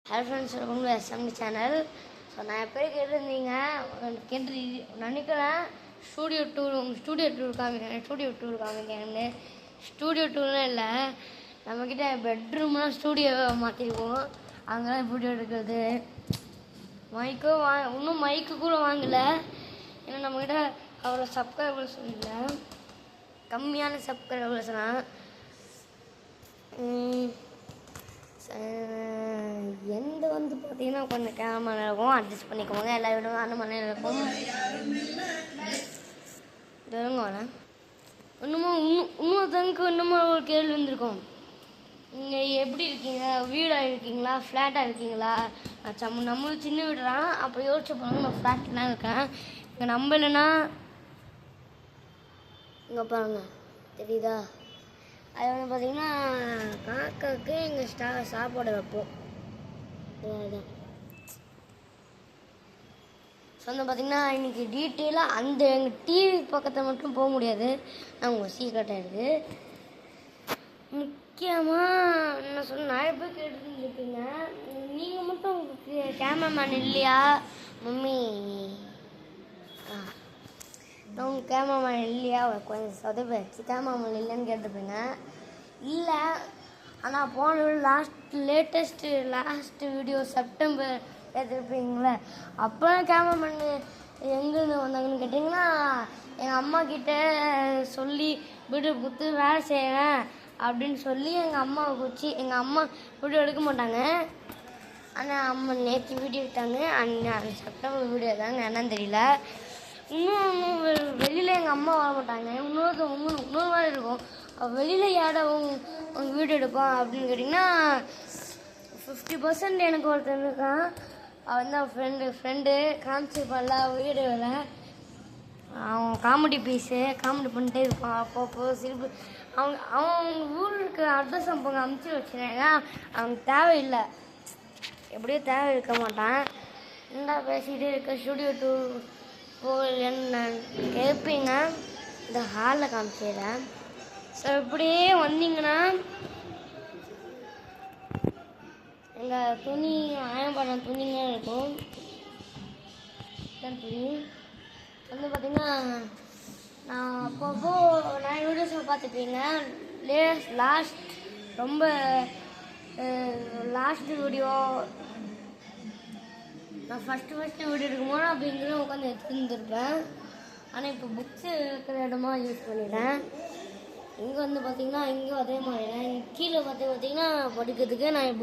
Hello friends, welcome to SMT channel. So நான் எப்போ கேட்டிருந்தீங்க கேட்டு நினைக்கிறேன் ஸ்டூடியோ டூர் காமிக்கிறேன். ஸ்டூடியோ டூர்லாம் இல்லை, நம்மக்கிட்ட பெட்ரூம்லாம் ஸ்டூடியோ மாற்றிருக்கோம். அங்கெல்லாம் வீடியோ எடுக்கிறது. இன்னும் மைக்கு கூட வாங்கலை. ஏன்னா நம்மக்கிட்ட அவ்வளோ சப்ஸ்கிரைபர்ஸ் இல்லை, கம்மியான சப்ஸ்கிரைபர்ஸ் தான். எந்த பார்த்தீங்கன்னா கொஞ்சம் கேமரா இருக்கும், அட்ஜஸ்ட் பண்ணிக்கோங்க. எல்லா வீடும் அந்த மாதிரி இருக்கும். இன்னொருத்தவங்க இன்னமும் ஒரு கேள்வி வந்திருக்கும், நீங்கள் எப்படி இருக்கீங்க, வீடாக இருக்கீங்களா ஃப்ளாட்டாக இருக்கீங்களா? நம்மளும் சின்ன வீடு தான். அப்போ யோசிச்சு போனாங்க, நான் ஃப்ளாட்லாம் இருக்கேன். இங்கே நம்பலைன்னா இங்கே பாருங்க, தெரியுதா? அது வந்து பார்த்திங்கன்னா காக்காவுக்கு எங்கள் சாப்பாடு வைப்போம். அதுதான். ஸோ வந்து பார்த்திங்கன்னா இன்றைக்கி டீட்டெயிலாக அந்த எங்கள் டிவி பக்கத்தில் மட்டும் போக முடியாது, நான் உங்கள் சீக்கிரட்டாக இருக்குது. முக்கியமாக என்ன சொன்ன நிறைய பேர் கேட்டுருந்துருப்பீங்க, நீங்கள் மட்டும் உங்களுக்கு கேமராமேன் இல்லையா மம்மி? உங்கள் கேமராமேன் இல்லையா? கொஞ்சம் சொதப்பாச்சு, கேமராமேன் இல்லைன்னு கேட்டிருப்பீங்க. இல்லை, ஆனால் போன லேட்டஸ்ட் வீடியோ செப்டம்பர் எடுத்துருப்பீங்களே, அப்போ கேமராமேன் எங்கேருந்து வந்தாங்கன்னு கேட்டிங்கன்னா, எங்கள் அம்மா கிட்ட சொல்லி வீடியோ கொடுத்து வேலை செய்கிறேன் அப்படின்னு சொல்லி எங்கள் அம்மாவை வச்சு, எங்கள் அம்மா வீடியோ எடுக்க மாட்டாங்க. ஆனால் அம்மா நேற்று வீடியோ எடுத்தாங்க. அந்த செப்டம்பர் வீடியோ தாங்க, என்னன்னு தெரியல. இன்னும் வெளியில் எங்கள் அம்மா வர மாட்டாங்க. இன்னொரு மாதிரி இருக்கும். வெளியில் யாரை உங்கள் வீடியோ எடுப்பான் அப்படின்னு கேட்டிங்கன்னா 50% எனக்கு ஒருத்தர் இருக்கான். அவன் தான் ஃப்ரெண்டு காமிச்சிருப்பான்ல வீடியோவில். அவன் காமெடி பண்ணிட்டே இருப்பான். அப்பப்போ சிரிப்பு. அவங்க ஊருக்கு அட்ரஸ் அவங்க அமுச்சு வச்சுருக்காங்க. அவங்க தேவையில்லை, எப்படியோ தேவை இருக்க மாட்டான். என்ன பேசிகிட்டே இருக்க ஸ்டூடியோ டூர் என்ன கேட்பீங்க, இந்த ஹாலில் காமிச்சிடுறேன். ஸோ இப்படியே வந்தீங்கன்னா எங்கள் துணி ஆயம் பண்ண துணிங்க இருக்கும். துணி வந்து பார்த்திங்கன்னா நான் அப்பப்போ நான் வீடியோஸில் பார்த்துப்பீங்க. லாஸ்ட் வீடியோ நான் ஃபஸ்ட்டு வீடியோ எடுக்கும்போது அப்படிங்கிற உட்காந்து எடுத்துருந்துருப்பேன். ஆனால் இப்போ புக்ஸு இருக்கிற இடமா யூஸ் பண்ணிட்டேன். இங்கே வந்து பார்த்திங்கன்னா இங்கேயும் அதே மாதிரி தான். கீழே பார்த்திங்கன்னா படிக்கிறதுக்கு நான்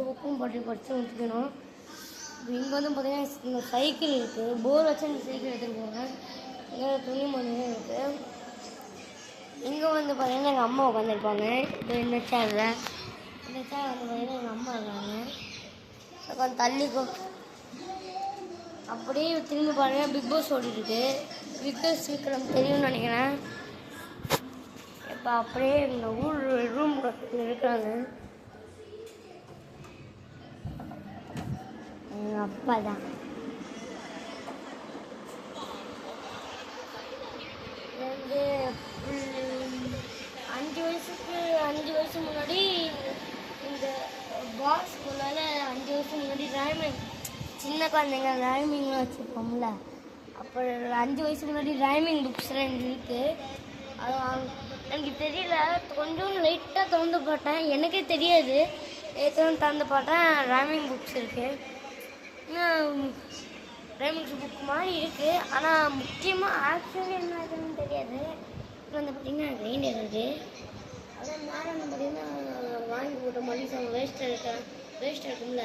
புக்கும் படித்து முடிச்சுக்கணும். இங்கே வந்து பார்த்திங்கன்னா இந்த சைக்கிள் இருக்குது, போர் வச்சு அந்த சைக்கிள் எடுத்துகிட்டு போவேன். இங்கே துணிமணி இருக்குது. இங்கே வந்து பார்த்திங்கன்னா எங்கள் அம்மா உட்காந்துருப்பாங்க. இந்த சேரில் வந்து பார்த்திங்கன்னா எங்கள் அம்மா இருக்காங்க. கொஞ்சம் தள்ளிக்கோ. அப்படியே திரும்பி பாருங்கள், பிக் பாஸ் ஓடிட்டுருக்கு. விக்ரம் தெரியும்னு நினைக்கிறேன். இப்போ அப்படியே இந்த ரூம் இருக்கிறாங்க. எங்கள் அப்பா தான். வந்து 5 வயசு முன்னாடி இந்த பாக்ஸ்குள்ளால 5 வருஷம் முன்னாடி ரைமிங், சின்ன குழந்தைங்க ரைமிங்லாம் வச்சுருப்போம்ல, அப்போ 5 வயசுக்கு முன்னாடி ரைமிங் புக்ஸ்லாம் இருக்குது. அது எனக்கு தெரியல, கொஞ்சம் லைட்டாக திறந்து பார்த்தேன், எனக்கே தெரியாது. திறந்து பார்த்தேன் ரைமிங் புக்ஸ் இருக்குது. ரைமிங்ஸ் புக் மாதிரி இருக்குது. ஆனால் முக்கியமாக ஆக்சுவலி என்ன ஆகுதுன்னு தெரியாது. இப்போ வந்து பார்த்திங்கன்னா கிரைண்டர் இருக்குது. அதான் மேலே வந்து பார்த்திங்கன்னா வாங்கி போட்ட மல்லிசம் வேஸ்ட் இருக்கும்ல,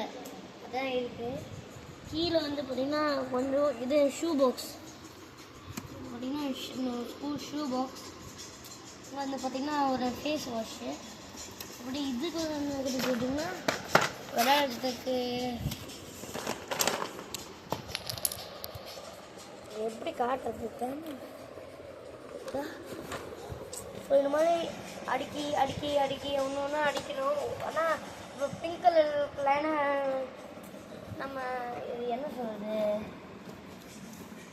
அதான் இருக்குது. கீழே வந்து பார்த்திங்கன்னா கொஞ்சம் இது ஷூ பாக்ஸ் பார்த்திங்கன்னா ஷூ பாக்ஸ். வந்து பார்த்திங்கன்னா ஒரு ஃபேஸ் வாஷு. அப்படி இதுக்கு வந்து போட்டிங்கன்னா விளையாடுறதுக்கு எப்படி காட்டுறதுக்கு ஸோ இந்த மாதிரி அடுக்கி ஒன்று அடிக்கணும். ஆனால் இப்போ பிங்க் கலர் லைனாக நம்ம இது என்ன சொல்கிறது,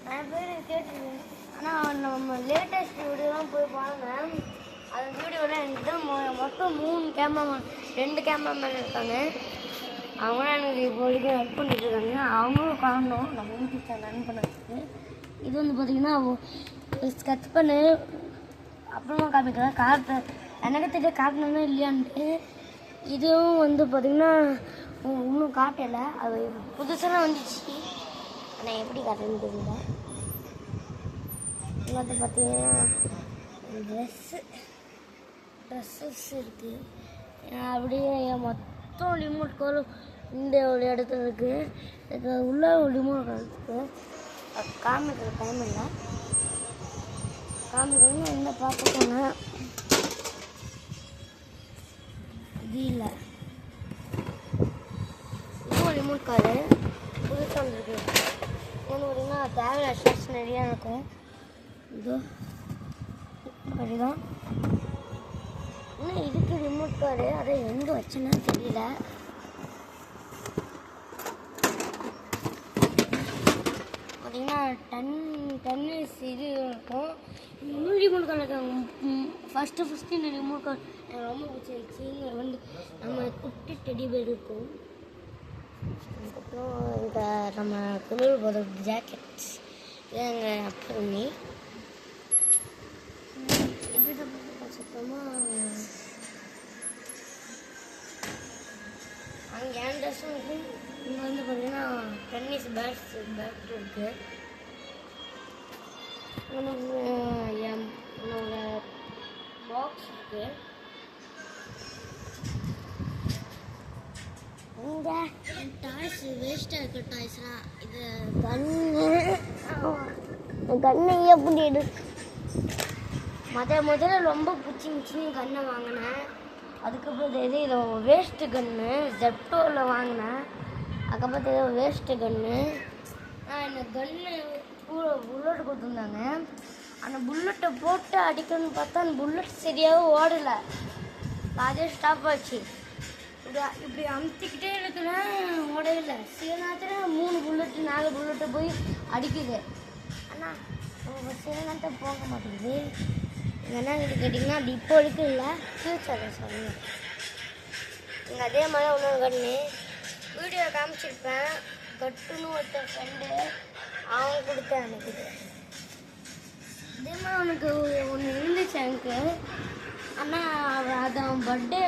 நிறைய பேர் கேட்டுருக்கேன். ஆனால் நம்ம லேட்டஸ்ட் வீடியோலாம் போய் பாருங்கள். அந்த வீடியோவில் என்கிட்ட மொத்தம் 2 கேமராமேன் இருக்காங்க. அவங்களும் எனக்கு இப்போ வரைக்கும் ஹெல்ப் பண்ணிட்டு இருக்காங்க. அவங்களும் காணணும் நம்ம யூடியூப் சேனல் ரன் பண்ணுறதுக்கு. இது வந்து பார்த்திங்கன்னா ஸ்கெட்ச் பண்ணு அப்புறமா காமிக்கிறேன். எனக்கு தெரிய காட்டணும்னா இல்லையான்ட்டு. இதுவும் வந்து பார்த்திங்கன்னா இன்னும் காட்டலை, அது புதுசாக வந்துச்சு. ஆனால் எப்படி காட்டுறதுன்னு தெரியல. வந்து பார்த்திங்கன்னா ட்ரெஸ்ஸஸ் இருக்குது. அப்படியே மொத்தம் ரிமோட் கால் இந்த ஒரு இடத்துல இருக்குது. இதுக்கு உள்ள ஒரு ரிமோட் கால் இருக்குது. காமிக்கிற டைம் இல்லை, காமிக்கிறதுன்னு என்ன பார்த்துக்கோங்க. இது இல்லை, இதுவும் ரிமோட் காரு புதுசாக வந்துருக்கு. ஏன்னு பார்த்தீங்கன்னா தேவையான ஷர்ட்ஸ் நிறையா இருக்கும். இது தான் இன்னும் இதுக்கு ரிமோட் காரு, அதை எங்கே வச்சேன்னு தெரியல. பார்த்தீங்கன்னா டன்னிஸ் இது இருக்கும். இன்னும் ரிமோட் கார் இருக்காங்க. ஃபஸ்ட்டு இந்த ரிமோட் கார் எனக்கு ரொம்ப பிடிச்சிருச்சு. இங்கே வந்து நம்ம குட்டி டெடி பேர் இருக்கும். அதுக்கப்புறம் இந்த நம்ம குளிர் போகிற ஜாக்கெட்ஸ் இது எங்கள் அப்படி இது சுத்தமாக அங்கே என் ட்ரெஸ்ஸும் இருக்குது. இங்கே வந்து பார்த்தீங்கன்னா டென்னிஸ் பேட் இருக்குது. என்னோட பாக்ஸ் இருக்குது. இந்த டாய்ஸ் வேஸ்ட்டாக இருக்க டாய்ஸ்லாம் இது கண்ணு எப்படி இருக்கு. முதல்ல ரொம்ப பிடிச்சிருந்துச்சின்னு கண்ணை வாங்கினேன். அதுக்கப்புறம் இது வேஸ்ட்டு கன்று ஜெப்டோவில் வாங்கினேன். அதுக்கப்புறம் ஏதோ வேஸ்ட்டு கன்று. இந்த கன்று புல்லட் கொடுத்துருந்தாங்க. அந்த புல்லட்டை போட்டு அடிக்கணும்னு பார்த்தா அந்த புல்லட் சரியாகவும் ஓடலை, அதே ஸ்டாப் ஆச்சு. இப்படி அமுத்திக்கிட்டே இருக்கிறேன், ஓடையில சில நேரத்தில் 3 புல்லட்டு 4 புல்லட்டு போய் அடிக்குது. ஆனால் சில நேரத்தில் போக மாட்டேங்குது. என்ன கேட்டிங்கன்னா அது இப்போ வரைக்கும் இல்லை, ஃப்யூச்சரில் சொல்லுங்கள். இங்கே அதே மாதிரி இன்னொரு கண்ணு வீடியோ காமிச்சிருப்பேன். கட்டுன்னு ஒருத்தர் ஃப்ரெண்டு அவங்க கொடுத்தேன் எனக்கு. இதே மாதிரி அவனுக்கு ஒன்று இருந்துச்சு எனக்கு. ஆனால் அது அவன் பர்த்டே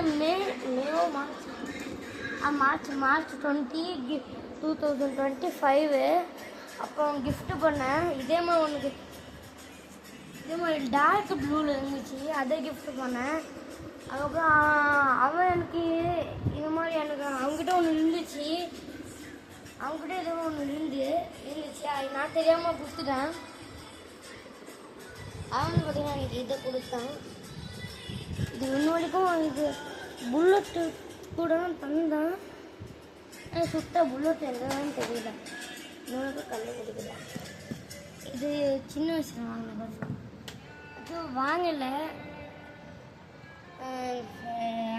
மார்ச் 20, 2025 அப்போ அவன் கிஃப்ட் பண்ணேன். இதே மாதிரி டார்க் ப்ளூவில் இருந்துச்சு, அதை கிஃப்ட் பண்ணேன். அதுக்கப்புறம் அவன் எனக்கு இது மாதிரி எனக்கு அவங்ககிட்ட ஒன்று இருந்துச்சு, அவங்ககிட்ட ஏதோ ஒன்று இருந்துச்சு அது நான் தெரியாமல் கொடுத்துட்டேன். அவன் பார்த்தீங்கன்னா எனக்கு இதை கொடுத்தான். இது இன்னும் வரைக்கும் இது புல்லட்டு கூட தந்தான். சுத்த புல்லட் எங்கன்னு தெரியல, இன்னொரு கண்டுபிடிக்கல. இது சின்ன வயசில் வாங்கினது, இது வாங்கலை.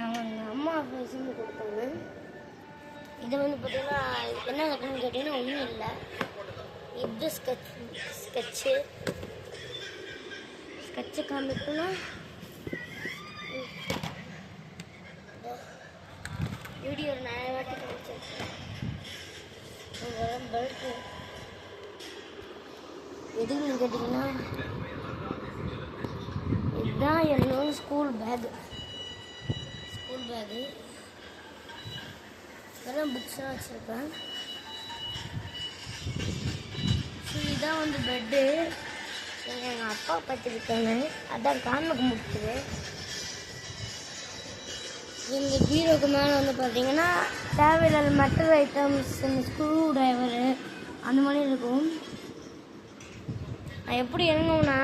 அவங்க அம்மா செஞ்சு கொடுத்தாங்க. இதை வந்து பார்த்தீங்கன்னா என்ன கட்டணும்னு கேட்டிங்கன்னா ஒன்றும் இல்லை. இது ஸ்கெட்சு காமிக்கணும். வீடியோ நிறைய வாட்டி காமிச்சிருக்கேன். பெல்ட் எதுன்னு கேட்டிங்கன்னா இதுதான் என்னோட ஸ்கூல் பேகு. இதெல்லாம் புக்ஸ்லாம் வச்சுருப்பேன். ஸோ இதான் வந்து பெட்டு. எங்கள் அப்பா பார்த்துருக்காங்க, அதான் காணுக்கு முடிச்சுது. இந்த பீரோக்கு மேலே வந்து பார்த்தீங்கன்னா தேவையில்லாத மெட்டல் ஐட்டம்ஸ், இந்த ஸ்க்ரூ ட்ரைவரு அந்த மாதிரி இருக்கும். நான் எப்படி இறங்குவேன்னா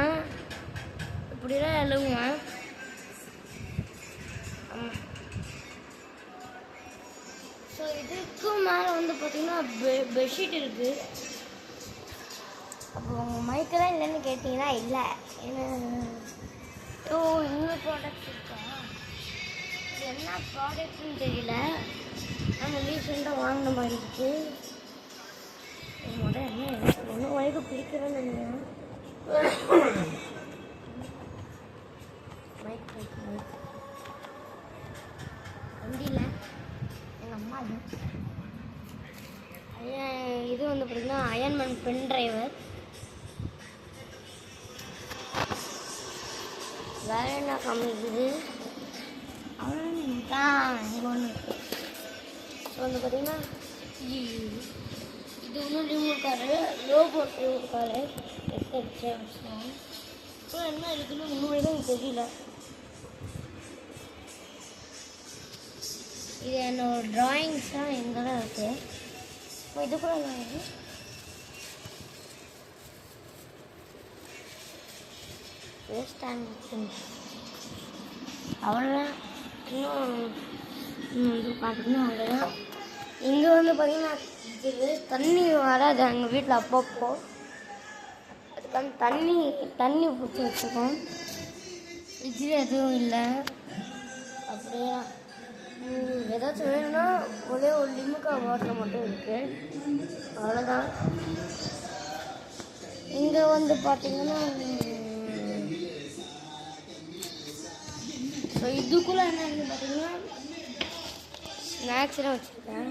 இப்படிலாம் இறங்குவேன். ஸோ இதுக்கும் மேலே வந்து பார்த்தீங்கன்னா பெட்ஷீட் இருக்குது. அப்போ உங்கள் மைக்கெல்லாம் இல்லைன்னு கேட்டிங்கன்னா இல்லை. ஏன்னா இன்னொரு ப்ராடக்ட்ஸ் இருக்கா, என்ன ப்ராடக்ட்னு தெரியல. நம்ம ரீசெண்டாக வாங்கின மாதிரி இருக்குது. முதல்ல என்ன ஒன்றும் வரைக்கும் பிடிக்கிறேன்னு நினைக்கிறேன். மைக் வண்டியில் எங்கள் அம்மா இது வந்து பார்த்திங்கன்னா அயன்மேன் பென் டிரைவர். வேறு என்ன காமிக்குது அவ்வளோதான். இங்கே ஒன்று இருக்குது. ஸோ வந்து பார்த்திங்கன்னா இது ஒன்றும் remote car, robot remote car. So என்ன இருக்குன்னு முன்னாடி தான் எனக்கு தெரியல. இது என்னோட ட்ராயிங்ஸ்லாம் எங்கே தான் இருக்குது. இப்போ இது கூட என்ன இருக்குது, வேஸ்ட் அண்ட் அவ்வளோதான். இன்னும் இது பார்த்திங்கன்னா அவ்வளோதான். இங்கே வந்து பார்த்திங்கன்னா இது தண்ணி வராது எங்கள் வீட்டில் அப்பப்போ. அதுக்கான தண்ணி பிடிச்சி வச்சுருக்கோம். ஃப்ரிட்ஜில் எதுவும் இல்லை. அப்படியே ஏதாச்சும் வேணும்னா ஒரே ஒரு லிமுக்கா வாட்டர் மட்டும் இருக்குது, அவ்வளோதான். இங்கே வந்து பார்த்திங்கன்னா ஸோ இதுக்குள்ளே என்ன பார்த்திங்கன்னா ஸ்நாக்ஸ்லாம் வச்சுருக்கேன்.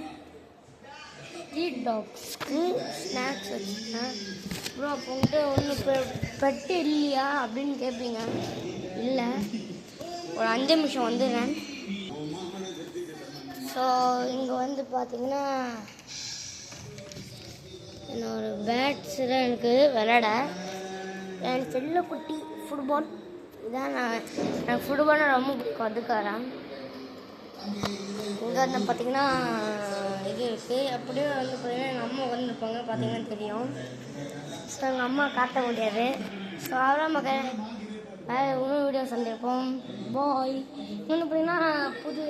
ஸ்ட்ரீட் டாக்ஸ்க்கு ஸ்நாக்ஸ் வச்சுருக்கேன். அப்புறம் அப்போ வந்துட்டு ஒன்று பெட்டு இல்லையா அப்படின்னு கேட்பீங்க. இல்லை, ஒரு 5 நிமிஷம் வந்துடுறேன். ஸோ இங்கே வந்து பார்த்திங்கன்னா என்னோட பேட்ஸ்லாம் எனக்கு விளையாட என் செல்லக்குட்டி ஃபுட்பால் இதான். எனக்கு ஃபுட்பால்னால் ரொம்ப பிடிக்கும். அதுக்காரன் இங்கே வந்து பார்த்திங்கன்னா இது இருக்குது. அப்படியே வந்து பார்த்திங்கன்னா எங்கள் அம்மா வந்துருப்பாங்க, பார்த்திங்கன்னா தெரியும். ஸோ எங்கள் அம்மா காட்ட முடியாது. ஸோ அவ்வளோ மக்கள் வேறு இன்னும் வீடியோ சந்திருப்போம். பாய். இன்னொன்று பார்த்திங்கன்னா புது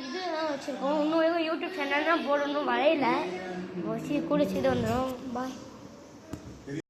இதெல்லாம் வச்சுருக்கோம். இன்னும் யூடியூப் சேனல் தான் போடணும், வரையில கூட சீடு வந்துடும். பாய்.